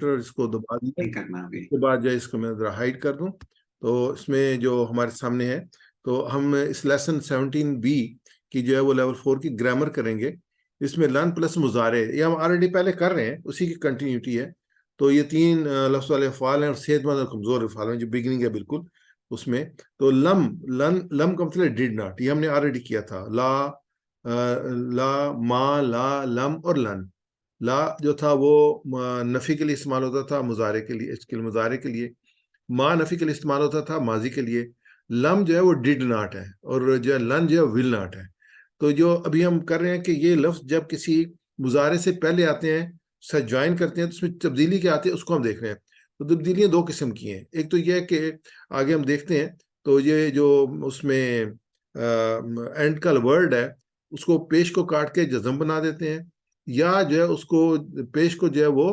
اور اس کو دبا دیا، نہیں کرنا ابھی. اس کے بعد جو ہے اس کو میں ذرا ہائڈ کر دوں. تو اس میں جو ہمارے سامنے ہے، تو ہم اس لیسن 17B کی جو ہے وہ لیول 4 کی گرامر کریں گے. اس میں لن پلس مضارع، یہ ہم آلریڈی پہلے کر رہے ہیں، اسی کی کنٹینیوٹی ہے. تو یہ 3 لفظ والے افعال ہیں اور صحت مند اور کمزور افعال ہیں جو بگننگ ہے بالکل اس میں. تو لم کا مطلب ڈیڈ ناٹ، یہ ہم نے آلریڈی کیا تھا. لا، ما، لا، لم اور لن. لا جو تھا وہ نفی کے لیے استعمال ہوتا تھا، مضارع کے لیے. ما نفی کے لیے استعمال ہوتا تھا، ماضی کے لیے. لم جو ہے وہ ڈیڈ ناٹ ہے، اور جو ہے لن جو ہے ول ناٹ ہے. تو جو ابھی ہم کر رہے ہیں کہ یہ لفظ جب کسی مضارع سے پہلے آتے ہیں، ساتھ جوائن کرتے ہیں، تو اس میں تبدیلی کیا آتی ہے اس کو ہم دیکھ رہے ہیں. تو تبدیلیاں 2 قسم کی ہیں. ایک تو یہ ہے کہ آگے ہم دیکھتے ہیں، تو یہ جو اس میں اینڈ کا ورڈ ہے اس کو پیش کو کاٹ کے جزم بنا دیتے ہیں، یا جو ہے اس کو پیش کو جو ہے وہ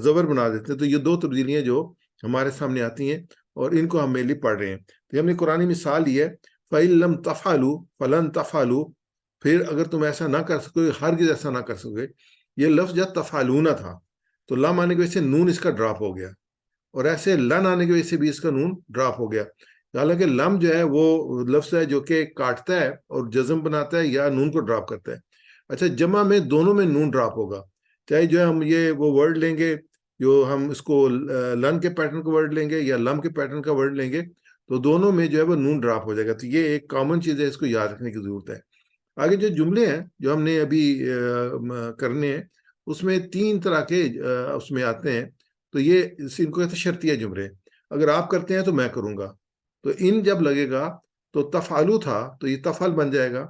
زبر بنا دیتے ہیں. تو یہ 2 تبدیلیاں جو ہمارے سامنے آتی ہیں اور ان کو ہم مینلی پڑھ رہے ہیں. تو ہم نے قرآنی مثال لی ہے، فَإِن لَمْ تَفْعَلُوا فَلَن تَفْعَلُوا، پھر اگر تم ایسا نہ کر سکو، ہرگز ایسا نہ کر سکے. یہ لفظ جب تفعلون تھا تو لام آنے کی وجہ سے نون اس کا ڈراپ ہو گیا، اور ایسے لن آنے کی وجہ سے بھی اس کا نون ڈراپ ہو گیا. حالانکہ لم جو ہے وہ لفظ ہے جو کہ کاٹتا ہے اور جزم بناتا ہے یا نون کو ڈراپ کرتا ہے. اچھا، جمع میں دونوں میں نون ڈراپ ہوگا. چاہے جو ہے ہم یہ وہ ورڈ لیں گے، جو ہم اس کو لن کے پیٹرن کا ورڈ لیں گے یا لم کے پیٹرن کا ورڈ لیں گے، تو دونوں میں جو ہے وہ نون ڈراپ ہو جائے گا. تو یہ ایک کامن چیز ہے، اس کو یاد رکھنے کی ضرورت ہے. آگے جو جملے ہیں جو ہم نے ابھی کرنے ہیں، اس میں 3 طرح کے اس میں آتے ہیں. تو یہ ان کو کہتے ہیں شرطیہ جملے. اگر آپ کرتے ہیں تو میں کروں گا. تو ان جب لگے گا تو تفعلو تھا تو یہ تفعل بن جائے گا،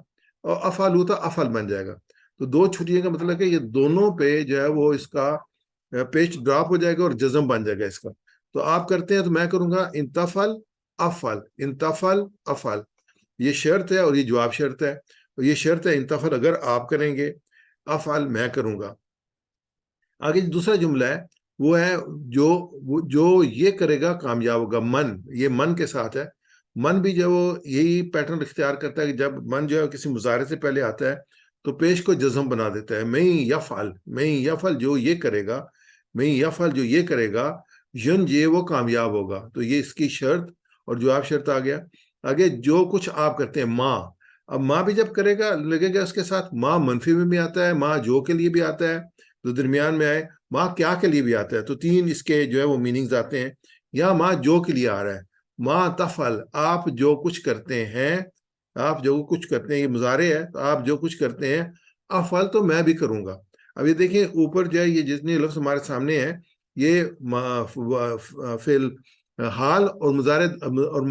اور افعلو تھا افعل بن جائے گا. تو 2 چھٹیوں کا مطلب ہے کہ یہ دونوں پہ جو ہے وہ اس کا پیش ڈراپ ہو جائے گا اور جزم بن جائے گا اس کا. تو آپ کرتے ہیں تو میں کروں گا انتفل افعل، انتفل افعل. یہ شرط ہے اور یہ جواب شرط ہے. تو یہ شرط ہے انتفل اگر آپ کریں گے، افعل میں کروں گا. آگے دوسرا جملہ ہے، وہ ہے جو یہ کرے گا کامیاب ہوگا. من، یہ من کے ساتھ ہے. من بھی جو وہ یہی پیٹرن اختیار کرتا ہے کہ جب من جو ہے کسی مضارع سے پہلے آتا ہے تو پیش کو جزم بنا دیتا ہے. میں یفعل جو یہ کرے گا، میں یفعل جو یہ کرے گا، یہ وہ کامیاب ہوگا. تو یہ اس کی شرط اور جواب شرط آ گیا. آگے جو کچھ آپ کرتے ہیں، ماں. اب ماں بھی جب کرے گا لگے گا اس کے ساتھ. ماں منفی میں بھی آتا ہے، ماں جو کے لیے بھی آتا ہے، تو درمیان میں آئے ماں کیا کے لیے بھی آتا ہے. تو 3 اس کے جو ہے وہ میننگز آتے ہیں. یا ماں جو کے لیے آ رہا ہے، ماں تفعل آپ جو کچھ کرتے ہیں، آپ جو کچھ کرتے ہیں، یہ مضارع ہے تو آپ جو کچھ کرتے ہیں، افعل تو میں بھی کروں گا. اب یہ دیکھیں اوپر جو ہے یہ جتنے لفظ ہمارے سامنے ہیں، یہ فعل حال اور مضارع اور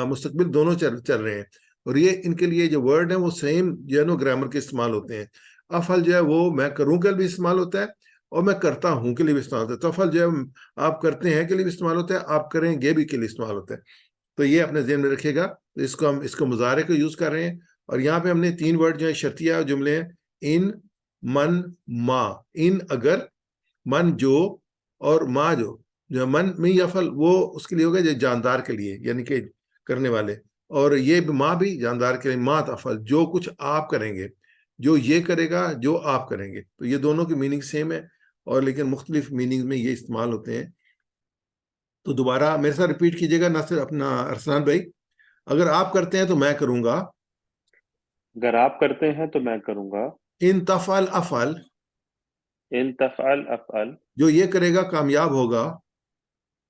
مستقبل دونوں چل رہے ہیں، اور یہ ان کے لیے جو ورڈ ہیں وہ سیم جو ہے نا گرامر کے استعمال ہوتے ہیں. افعل جو ہے وہ میں کروں کے لیے بھی استعمال ہوتا ہے اور میں کرتا ہوں کے لیے بھی استعمال ہوتا ہے. تفعل جو ہے آپ کرتے ہیں کے لیے بھی استعمال ہوتا ہے، آپ کریں گے بھی کے لیے استعمال ہوتا ہے. تو یہ اپنے ذہن میں رکھے گا. اس کو ہم اس کو مضارع کو یوز کر رہے ہیں، اور یہاں پہ ہم نے 3 ورڈ جو ہے شرطیہ جملے ہیں، ان، من، ما. ان اگر، من جو، اور ما جو من میں یفعل وہ اس کے لیے ہوگا جو جاندار کے لیے، یعنی کہ کرنے والے. اور یہ ماں بھی جاندار کے لیے، ما تفعل جو کچھ آپ کریں گے، جو یہ کرے گا جو آپ کریں گے. تو یہ دونوں کی میننگ سیم ہے، اور لیکن مختلف میننگ میں یہ استعمال ہوتے ہیں. تو دوبارہ میرے ساتھ ریپیٹ کیجیے گا ناصر اپنا ارسلان بھائی. اگر آپ کرتے ہیں تو میں کروں گا، اگر آپ کرتے ہیں تو میں کروں گا. ان تفعل افعل ان تفعل افعل جو یہ کرے گا کامیاب ہوگا.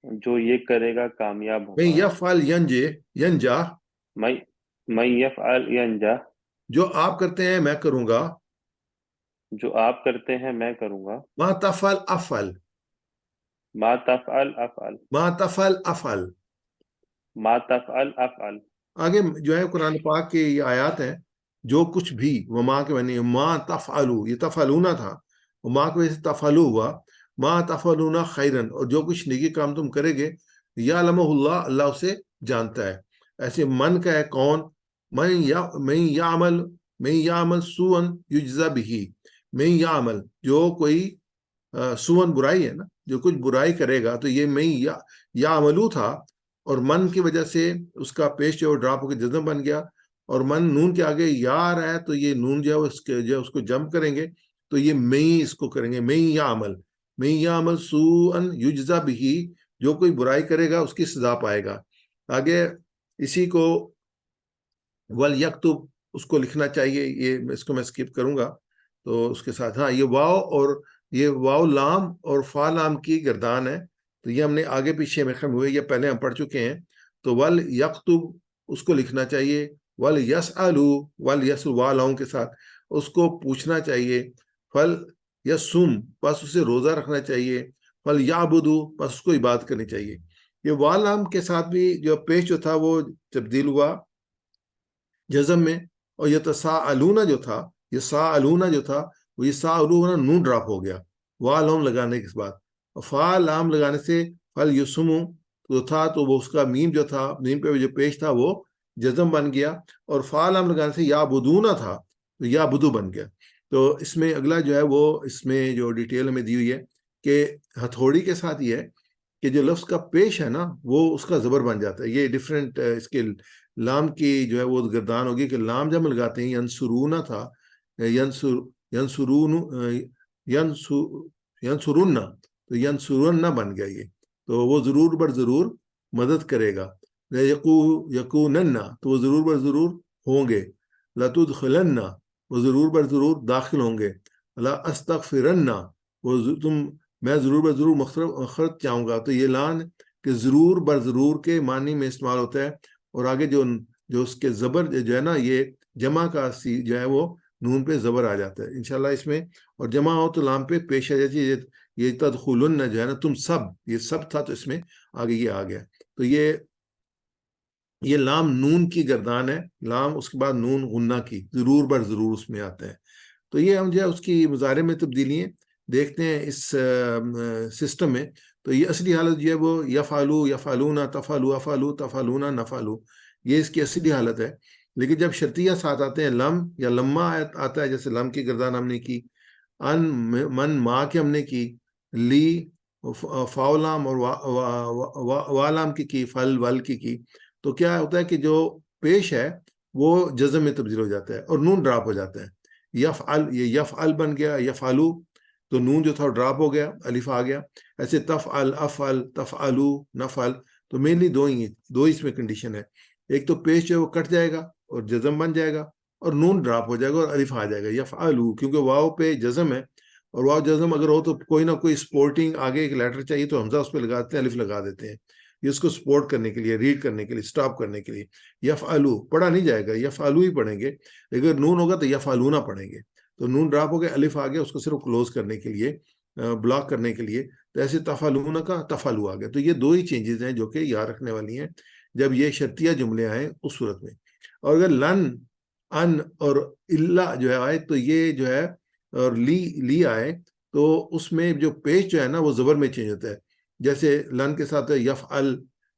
جو یہ کرے گا کامیاب میں ہوگا. یفعل ینجا میں یفعل ینجح جو آپ کرتے ہیں میں کروں گا. جو آپ کرتے ہیں میں کروں گا. ما تفعل افعل ما تفعل افعل ما تفعل افعل. ما تفعل افعل. آگے جو ہے قرآن پاک کی یہ آیات ہیں، جو کچھ بھی، وہ ماں کے بنی ما تفعلو، یہ تفعلونا تھا، وہ ماں کی وجہ سے تفعلو ہوا. ما تفعلونا خیرن، اور جو کچھ نیکی کام تم کرے گے، یعلمہ اللہ، اللہ اسے جانتا ہے. ایسے من کا ہے کون، من یعمل سوءا یجزا بہ. من یعمل جو کوئی سوءا برائی ہے نا، جو کچھ برائی کرے گا، تو یہ من یعملو تھا، اور من کی وجہ سے اس کا پیش جو ڈراپ ہو کے جزم بن گیا. اور من نون کے آگے یا رہا ہے تو یہ نون جو ہے اس کو جم کریں گے، تو یہ میں اس کو کریں گے، میں یا عمل. من یعمل سوءا یجزا بہ، جو کوئی برائی کرے گا اس کی سزا پائے گا. آگے اسی کو وَلْيَكْتُبْ اس کو لکھنا چاہیے. یہ اس کو میں سکپ کروں گا. تو اس کے ساتھ ہاں یہ واو اور یہ واو لام اور فا لام کی گردان ہے. تو یہ ہم نے آگے پیچھے میں خم ہوئے، یہ پہلے ہم پڑھ چکے ہیں. تو وَلْيَكْتُبْ اس کو لکھنا چاہیے. وَلْيَسْأَلُوا وَلْيَسْأَلُوا والاؤں کے ساتھ اس کو پوچھنا چاہیے. فَلْيَصُمْ پس اسے روزہ رکھنا چاہیے. فَلْيَعْبُدُوا پس اس کو عبادت کرنی چاہیے. یہ والام کے ساتھ بھی جو پیش جو تھا وہ تبدیل ہوا جزم میں. اور یہ تساءلون جو تھا، یہ ساءلون جو تھا وہ یہ ساءلون نون ڈراپ ہو گیا وا لام لگانے کے بعد. اور فا لام لگانے سے فل یسمو جو تھا تو وہ اس کا میم جو تھا، میم پہ جو پیش تھا وہ جزم بن گیا. اور فا لام لگانے سے یا بدونا تھا تو یا بدو بن گیا. تو اس میں اگلا جو ہے وہ اس میں جو ڈیٹیل ہمیں دی ہوئی ہے کہ ہتھوڑی کے ساتھ یہ ہے کہ جو لفظ کا پیش ہے نا وہ اس کا زبر بن جاتا ہے. یہ ڈفرینٹ اس کے لام کی جو ہے وہ گردان ہوگی کہ لام جب لگاتے ہیں ینصرونا تھا، ینصرون ینصرون تو ینصرون بن گیا. یہ تو وہ ضرور بر ضرور مدد کرے گا. یکونن تو وہ ضرور بر ضرور ہوں گے. لتدخلن وہ ضرور بر ضرور داخل ہوں گے. لا استغفرن وہ تم میں ضرور بر ضرور مغفرت چاہوں گا. تو یہ لان کہ ضرور بر ضرور کے معنی میں استعمال ہوتا ہے. اور آگے جو اس کے زبر جو ہے نا یہ جمع کا سی جو ہے وہ نون پہ زبر آ جاتا ہے انشاءاللہ اس میں. اور جمع ہو تو لام پہ پیش آ جاتی ہے. یہ تدخلن جو ہے نا تم سب، یہ سب تھا تو اس میں آگے یہ آ گیا. تو یہ لام نون کی گردان ہے. لام اس کے بعد نون غنہ کی ضرور بر ضرور اس میں آتا ہے. تو یہ ہم جو ہے اس کی مضارع میں تبدیلیاں دیکھتے ہیں اس سسٹم میں. تو یہ اصلی حالت جو ہے وہ یفعلوا یفعلون تفعلوا افعلوا تفعلون نفعلوا، یہ اس کی اصلی حالت ہے. لیکن جب شرطیہ ساتھ آتے ہیں لم یا لما آتا ہے، جیسے لم کی گردان ہم نے کی، ان من ما کے ہم نے کی، لی فاولام اور والام کی فل ول کی، تو کیا ہوتا ہے کہ جو پیش ہے وہ جزم میں تبدیل ہو جاتا ہے اور نون ڈراپ ہو جاتا ہے. یفعل یہ یفعل بن گیا، یفعلو تو نون جو تھا ڈراپ ہو گیا، الف آ گیا. ایسے تفعل افعل تفعلو نفعل. تو مینلی دو اس میں کنڈیشن ہے. ایک تو پیش جو ہے وہ کٹ جائے گا اور جزم بن جائے گا، اور نون ڈراپ ہو جائے گا اور الف آ جائے گا. یفعلو کیونکہ واو پہ جزم ہے، اور واو جزم اگر ہو تو کوئی نہ کوئی سپورٹنگ آگے ایک لیٹر چاہیے تو حمزہ اس پہ لگاتے ہیں، الف لگا دیتے ہیں. یہ اس کو سپورٹ کرنے کے لیے، ریڈ کرنے کے لیے، سٹاپ کرنے کے لیے. یفعلو پڑھا نہیں جائے گا، یفعلو ہی پڑھیں گے. اگر نون ہوگا تو یفعلونا پڑھیں گے. تو نون ڈراپ ہو گیا، الف آ گیا، اس کو صرف کلوز کرنے کے لیے، بلاک کرنے کے لیے. تو ایسے تفعلون کا تفعلو آ گیا. تو یہ دو ہی چینجز ہیں جو کہ یاد رکھنے والی ہیں جب یہ شرطیہ جملے آئیں اس صورت میں. اور اگر لن ان اور اللہ جو ہے آئے تو یہ جو ہے، اور لی آئے تو اس میں جو پیش جو ہے نا وہ زبر میں چینج ہوتا ہے. جیسے لن کے ساتھ یفعل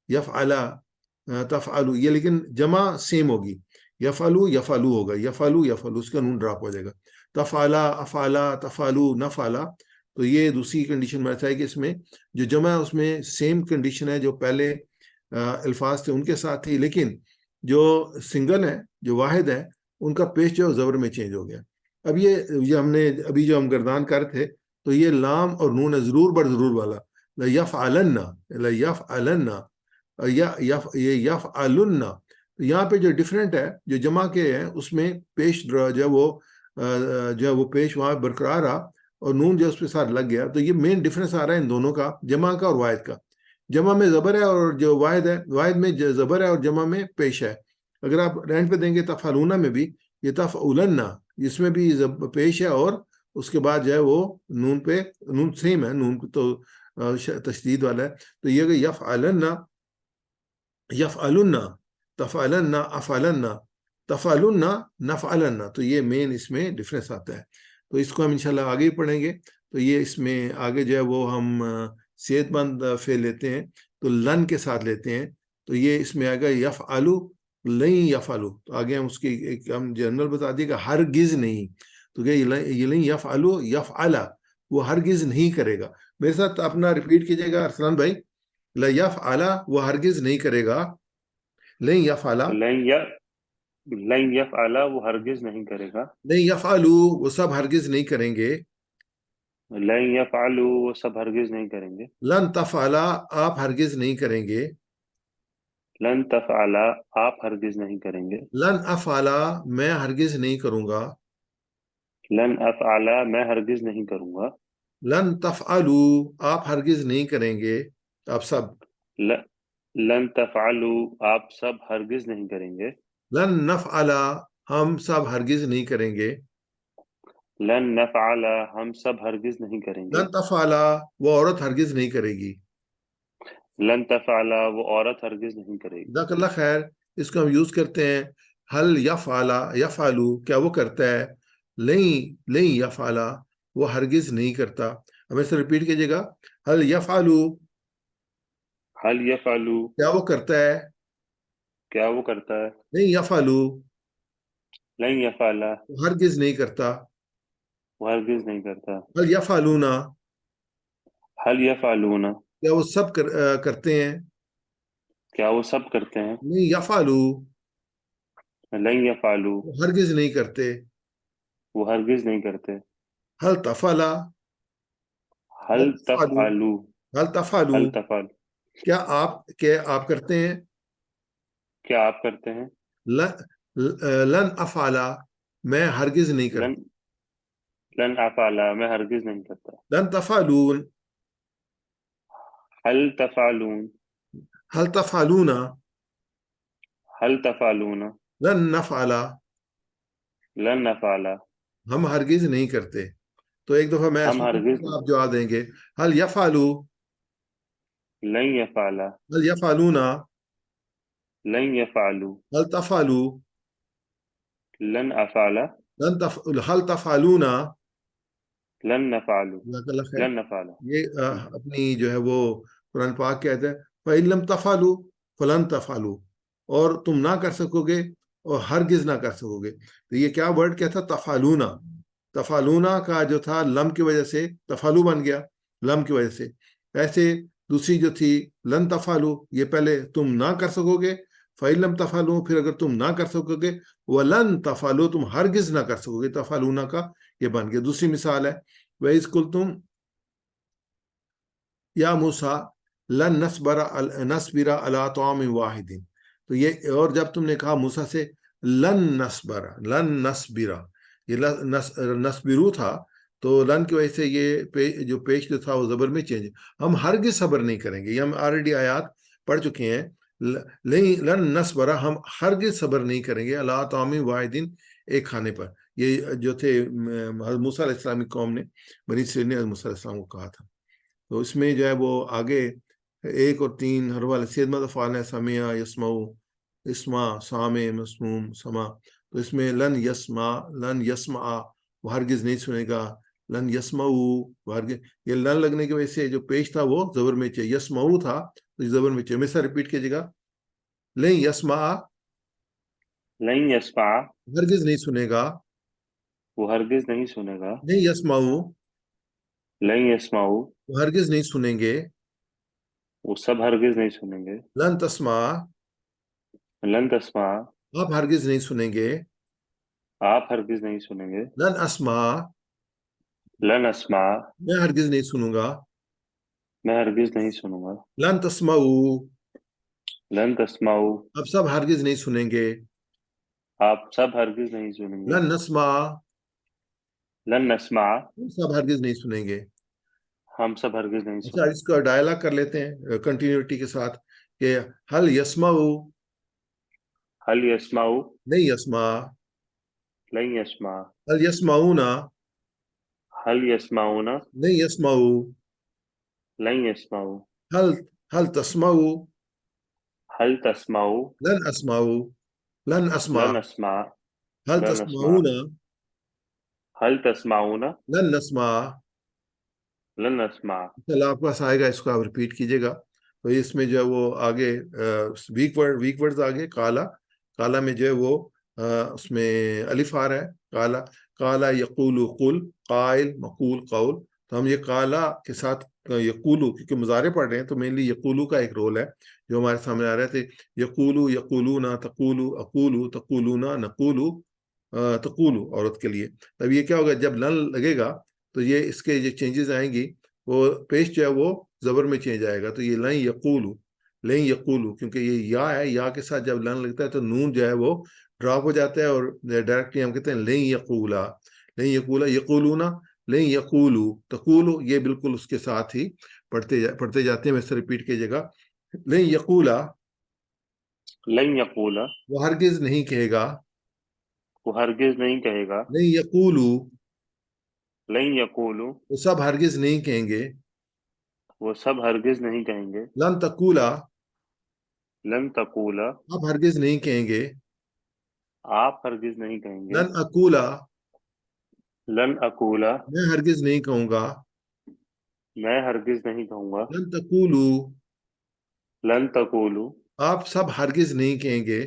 یفعلا تفعلو، یہ لیکن جمع سیم ہوگی. یفعلو یفعلو ہوگا، یفعلو یفعلو اس کا نون ڈراپ ہو جائے گا. تفعلا افعلا تفعلو نفعلا. تو یہ دوسری کنڈیشن میں ایسا ہے کہ اس میں جو جمع ہے اس میں سیم کنڈیشن ہے جو پہلے الفاظ تھے ان کے ساتھ تھی، لیکن جو سنگل ہے جو واحد ہے ان کا پیش جو زبر میں چینج ہو گیا. اب یہ ہم نے ابھی جو ہم گردان کر تھے تو یہ لام اور نون ہے ضرور بر ضرور والا. لیفعلن لیفعلن یہ یفعلن. یہاں پہ جو ڈفرینٹ ہے جو جمع کے ہیں اس میں پیش جو ہے وہ پیش وہاں برقرار رہا اور نون جو اس پہ ساتھ لگ گیا. تو یہ مین ڈفرینس آ رہا ہے ان دونوں کا، جمع کا اور واحد کا. جمع میں زبر ہے اور جو واحد ہے، واحد میں زبر ہے اور جمع میں پیش ہے. اگر آپ رینٹ پہ دیں گے تفعلون میں بھی یہ تفعلن، اس میں بھی پیش ہے اور اس کے بعد جو ہے وہ نون پہ نون سیم ہے، نون تو تشدید والا ہے. تو یہ کہ یفعلن یفعلن تفعلن افعلن تفعلن نفعلن. تو یہ مین اس میں ڈفرینس آتا ہے. تو اس کو ہم انشاءاللہ آگے ہی پڑھیں گے. تو یہ اس میں آگے جو ہے وہ ہم صحت مند فعل لیتے ہیں تو لن کے ساتھ لیتے ہیں. تو یہ اس میں آئے گا یفعلو لن یفعلو. تو آگے ہم اس کی ایک ہم جنرل بتا دیے کہ ہرگز نہیں. تو کہ یہ لن یفعلو یفعلا وہ ہرگز نہیں کرے گا. میرے ساتھ اپنا ریپیٹ کیجئے گا ارسلان بھائی. لا یفعلا وہ ہرگز نہیں کرے گا. لن یفعلا لن یفعلا وہ ہرگز نہیں کرے گا. نہیں یفعلو وہ سب ہرگز نہیں کریں گے. لن يفعلوا وہ سب ہرگز نہیں کریں گے. لن تفعلا آپ ہرگز نہیں کریں گے. لن تفعلا آپ ہرگز نہیں کریں گے. لن افعلا میں ہرگز نہیں کروں گا. لن افعلا میں ہرگز نہیں کروں گا. لن تفعلوا آپ ہرگز نہیں کریں گے. آپ سب. ل- لن تفعلوا آپ سب ہرگز نہیں کریں گے. لن نفعلا ہم سب ہرگز نہیں کریں گے. لن نفعلا ہم سب ہرگز نہیں کریں گے. لن تفعلا وہ عورت ہرگز نہیں کرے گی. لن تفعلا وہ عورت ہرگز نہیں کرے گی. جزاک اللہ خیر. اس کو ہم یوز کرتے ہیں حل یفعلا یفعلو کیا وہ کرتا ہے. نہیں نہیں یفعلا وہ ہرگز نہیں کرتا. ہمیں سے ریپیٹ کیجیے گا. حل یفعلو حل یفعلوا کیا وہ کرتا ہے. کیا وہ کرتا ہے. نہیں یفعلو لن یفعلا وہ ہرگز نہیں کرتا. وہ ہرگز نہیں کرتا. حل یفعلونا حل یفعلون کیا وہ سب کرتے ہیں. کیا وہ سب کرتے ہیں. نہیں یفعلو لن یفعلوا وہ ہرگز نہیں کرتے. وہ ہرگز نہیں کرتے. حل تفعلا حل حل تفعلو تفعلوا حل تفعلو حل تفعل کیا آپ کرتے ہیں. کیا آپ کرتے ہیں. لن افعلا میں ہرگز نہیں لن کرتا. لن افعلا میں ہرگز نہیں کرتا. لن تفعلون حل تفعلون هل تفعلون حل تفعلون لن نفعلا لن نفعلا ہم ہرگز نہیں کرتے. تو ایک دفعہ میں ہم سنوں ہرگز گا نہیں. آپ جواب دیں گے. هل يفعلوا لن يفعلا هل يفعلون لن يفعلوا هل تفعلوا لن أفعل هل تفعلون. لن نفعل جزاک اللہ خیر. لن نفعل. یہ اپنی جو ہے وہ قرآن پاک کہتا ہے فَإِن لَمْ تَفْعَلُوا فَلَن تَفْعَلُوا اور تم نہ کر سکو گے اور ہرگز نہ کر سکو گے. تو یہ کیا ورڈ کیا تھا. تفعلونا. تفعلونا کا جو تھا لم کی وجہ سے تفعلو بن گیا لم کی وجہ سے. ایسے دوسری جو تھی لن تفعلوا یہ پہلے تم نہ کر سکو گے. فَإِن لَمْ تَفْعَلُوا پھر اگر تم نہ کر سکو گے وَلَن تَفْعَلُوا تم ہرگز نہ کر سکو گے. تفعلونا کا یہ بن گیا. دوسری مثال ہے وَإِذْ قُلْتُمْ یا موسیٰ لن نصبر علی طعام واحد. تو یہ اور جب تم نے کہا موسیٰ سے لن نصبر یہ نصبرو تھا تو لن کی وجہ سے یہ جو پیش جو تھا وہ زبر میں چینج. ہم ہرگز صبر نہیں کریں گے. یہ ہم آلریڈی آیات پڑھ چکے ہیں. لن نصبر ہم ہرگز صبر نہیں کریں گے علی طعام واحد ایک کھانے پر. یہ جو تھے موسیٰ علیہ السلام کی قوم نے بنی اسرائیل نے موسیٰ علیہ السلام کو کہا تھا. تو اس میں جو ہے وہ آگے 1 اور 3 ہر والے سید مدفعال ہے سمیع یسمع اسما سامع مسموم سما. تو اس میں لن یسمع وہ ہرگز نہیں سنے گا. لن یسمع وہ ہرگز یہ لن لگنے کی وجہ سے جو پیش تھا وہ زبر میں چاہیے. یسمع تھا تو زبر میں چاہیے. ہمیشہ ریپیٹ کیجیے گا. لن یسمع لن يسمع ہرگز نہیں سنے گا. وہ ہرگز نہیں سنے گا. نہیں یسمع لن يسمع وہ ہرگز نہیں سنیں گے. وہ سب ہرگز نہیں سنیں گے. لن تسمع لن تسمع آپ ہرگز نہیں سنیں گے. آپ ہرگز نہیں سنیں گے. لن اسمع لن اسمع میں ہرگز نہیں سنوں گا. میں ہرگز نہیں سنوں گا. لن تسمعوا لن تسمعوا اب سب ہرگز نہیں سنیں گے. آپ سب ہرگز نہیں سنیں گے. لن نسمع لن نسمع ہم سب ہرگز نہیں سنیں گے. ہم سب ہرگز نہیں اچھا سنیں اس کا ڈائلاگ کر لیتے ہیں کنٹینیوٹی کے ساتھ کہ حل یسمعوا حل يسمعوا نہیں یسمع لن يسمع حل یسمعون حل يسمعون نہیں یسمعوا لن يسمعوا حل تسمعوا هل تسمعوا لن اسمعوا لن اسمع لن أسمع حل لن أسمع تسمعون هل تسمعون لن نسمع. لن أسمع. چل آپ پاس آئے گا اس کو آپ ریپیٹ کیجیے گا. تو اس میں جو ہے وہ آگے ویک ورڈز آگے کالا میں جو ہے وہ اس میں الف آ رہا ہے. کالا یقول قل قائل مقول قول. تو ہم یہ کالا کے ساتھ یقولو کیونکہ مضارع پڑھ رہے ہیں تو مینلی یقولو کا ایک رول ہے جو ہمارے سامنے آ رہا ہے. یقولو یقولون تقولو اقولو تقولون نقولو تقولو عورت کے لیے. تب یہ کیا ہوگا جب لن لگے گا تو یہ اس کے جو چینجز آئیں گی وہ پیش جو ہے وہ زبر میں چینج آئے گا. تو یہ لن یقولو، لن یقولو، کیونکہ یہ یا ہے، یا کے ساتھ جب لن لگتا ہے تو نون جو ہے وہ ڈراپ ہو جاتا ہے اور ڈائریکٹلی ہم کہتے ہیں لن یقولا، لن یقولا، یقولونا، لن یقولو، تقولو، یہ بالکل اس کے ساتھ ہی پڑھتے جاتے ہیں. میں اس سے ریپیٹ کیجیے گا. لن یقولا، لن یقولا، وہ ہرگز نہیں کہے گا. وہ ہرگز نہیں کہے گا. لن یقولو، لن یقولو، وہ سب ہرگز نہیں کہیں گے. وہ سب ہرگز نہیں کہیں گے. لن تقولا، لن تقولا، آپ ہرگز نہیں کہیں گے. آپ ہرگز نہیں کہیں گے. لن اقولا، لن اقولا، میں ہرگز نہیں کہوں گا. میں ہرگز نہیں کہوں گا. لن تقولو، لن تقولو، آپ سب ہرگز نہیں کہیں گے.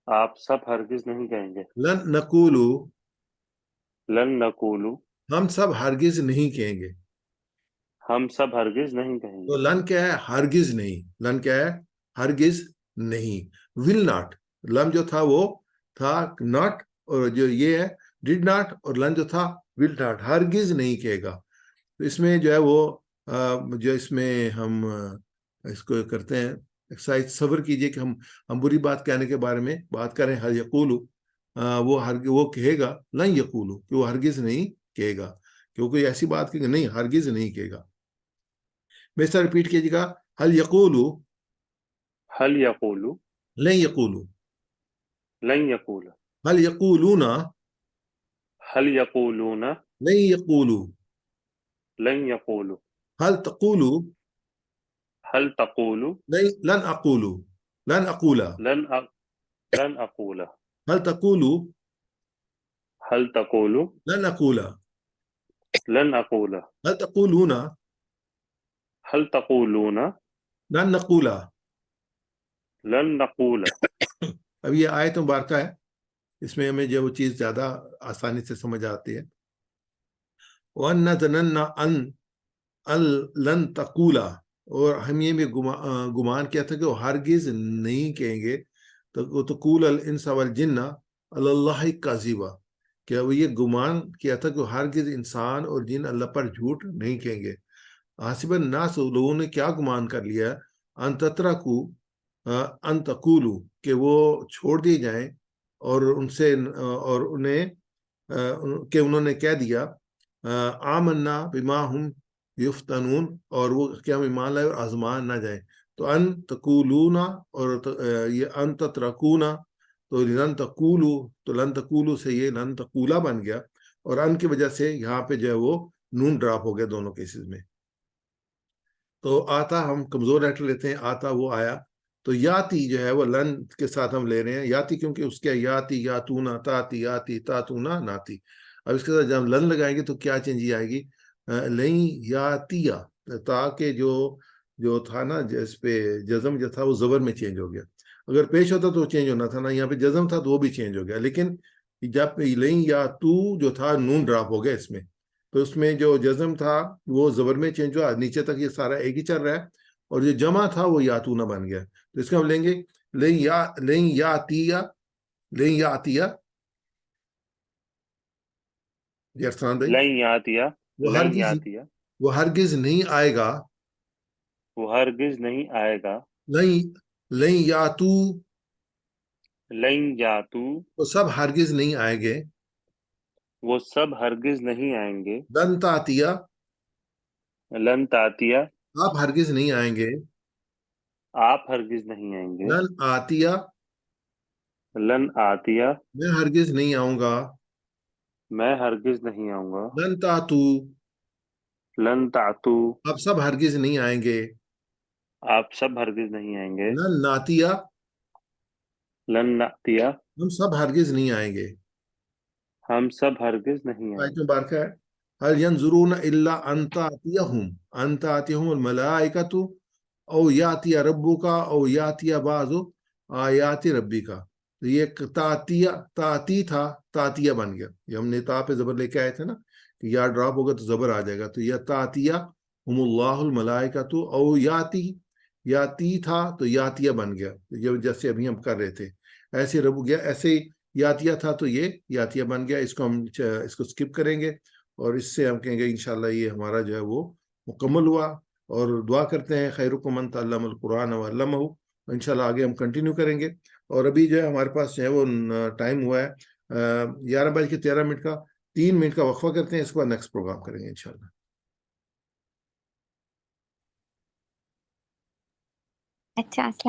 آپ سب ہرگز نہیں کہیں گے. لن نقولو، لن نقولو، ہم سب ہرگز نہیں کہیں گے. ہم سب ہرگز نہیں کہیں تو گے. لن کیا ہے؟ ہرگز نہیں. لن کیا ہے؟ ہرگز نہیں. ول ناٹ، لم جو تھا وہ تھا ناٹ، اور جو یہ ہے ڈڈ ناٹ، اور لن جو تھا ول ناٹ، ہرگز نہیں کہے گا. تو اس میں جو ہے وہ جو اس میں ہم اس کو کرتے ہیں ایکسرسائز، صبر کیجئے کہ ہم بری بات کہنے کے بارے میں بات کریں. ہر یقولو، وہ کہے گا. لن یقولو، کہ وہ ہرگز نہیں کہے گا، کیونکہ ایسی بات کہ نہیں، ہرگز نہیں کہے گا. میں اس طرح ریپیٹ کیجیے گا. ہل یقولو، هل یقولو، لن یقولو. لن یقول. ہل یقولون، هل یقولون، لن یقولو. لن یقولو. هل تقولو، هل تقولو، لن اقولو، لن اقولا. لن اقول. هل تقولو، هل تقولو، لن اقولا. لن اقول. هل تقولون، هل تقولون، لن نقولا. لن نقول. اب یہ آیت مبارکہ ہے، اس میں ہمیں جو وہ چیز زیادہ آسانی سے سمجھ آتی ہے. وَأَنَّ ظَنَنَّا أَن لَن تَقُولَا، اور ہم یہ بھی گمان کیا تھا کہ وہ ہرگز نہیں کہیں گے. تو تقول الانس والجن علی اللہ کاذبا، کہ وہ یہ گمان کیا تھا کہ وہ ہرگز انسان اور جن اللہ پر جھوٹ نہیں کہیں گے. حاسب الناس، لوگوں نے کیا گمان کر لیا، ان تترکو، ان تقولو، کہ وہ چھوڑ دیے جائیں، اور ان سے اور انہیں کہ انہوں نے کہہ دیا آمنا بما ہم یفتنون، اور وہ کیا ایمان لائے اور آزمان نہ جائیں. تو ان تقولون، اور یہ ان تترکون، تو لن تقولو، تو لن تقولو سے یہ لن تقولا بن گیا، اور ان کی وجہ سے یہاں پہ جو ہے وہ نون ڈراپ ہو گیا دونوں کیسز میں. تو آتا ہم کمزور لیٹر لیتے ہیں، آتا وہ آیا. تو یاتی جو ہے وہ لن کے ساتھ ہم لے رہے ہیں یاتی، کیونکہ اس کے یاتی، یاتونا، تاتی، یاتی، تاتونا، ناتی. اب اس کے ساتھ جب لن لگائیں گے تو کیا چینج آئے گی؟ لن یاتیا، تا کے جو تھا نا جس پہ جزم جو تھا وہ زبر میں چینج ہو گیا. اگر پیش ہوتا تو چینج ہونا تھا نا، یہاں پہ جزم تھا تو وہ بھی چینج ہو گیا. لیکن جب لن یاتو جو تھا نون ڈراپ ہو گیا اس میں، تو اس میں جو جزم تھا وہ زبر میں چینج ہوا، نیچے تک یہ سارا ایک ہی چل رہا ہے، اور جو جمع تھا وہ یاتونا بن گیا. تو اس کو ہم لیں گے لن یاتیا، لن یاتیا. جی ارسلان بھائی، لن یاتیا، لن یاتیا، وہ ہرگز نہیں آئے گا. وہ ہرگز نہیں آئے گا. لن یاتو، لن یاتو، وہ سب ہرگز نہیں آئیں گے. وہ سب ہرگز نہیں آئیں گے. لن تاتیا، لن تاتیا، آپ ہرگز نہیں آئیں گے. آپ ہرگز نہیں آئیں گے. لن آتیا، لن آتیا، میں ہرگز نہیں آؤں گا. میں ہرگز نہیں آؤں گا. لن تاتو، لن تعتو، آپ سب ہرگز نہیں آئیں گے. آپ سب ہرگز نہیں آئیں گے. لن ناتیا، لن ناتیا، ہم سب ہرگز نہیں آئیں گے. ہم سب ہرگز نہیں آئیں آیت گے. مبارکہ ہے هل ينظرون الا ان تاتيهم الملائکۃ او یاتی ربک او یاتی بعض آیات ربک. تو یہ تاتی تھا، تاتیہ بن گیا. یہ ہم نے تا پہ زبر لے کے آئے تھے نا کہ یا ڈراپ ہوگا تو زبر آ جائے گا. تو یہ تاتیہ ہم اللہ الملائکۃ او یاتی تھا تو یاتیہ بن گیا، جیسے ابھی ہم کر رہے تھے. ایسے رب گیا، ایسے یاتیہ تھا تو یہ یاتیہ بن گیا. اس کو ہم اس کو سکپ کریں گے اور اس سے ہم کہیں گے انشاءاللہ یہ ہمارا جو ہے وہ مکمل ہوا. اور دعا کرتے ہیں خیرکم من تعلم القرآن وعلمہ. انشاءاللہ آگے ہم کنٹینیو کریں گے. اور ابھی جو ہے ہمارے پاس جو ہے وہ ٹائم ہوا ہے 11:13 کا. 3 منٹ کا وقفہ کرتے ہیں, اس کے بعد نیکسٹ پروگرام کریں گے انشاءاللہ. اچھا. السلام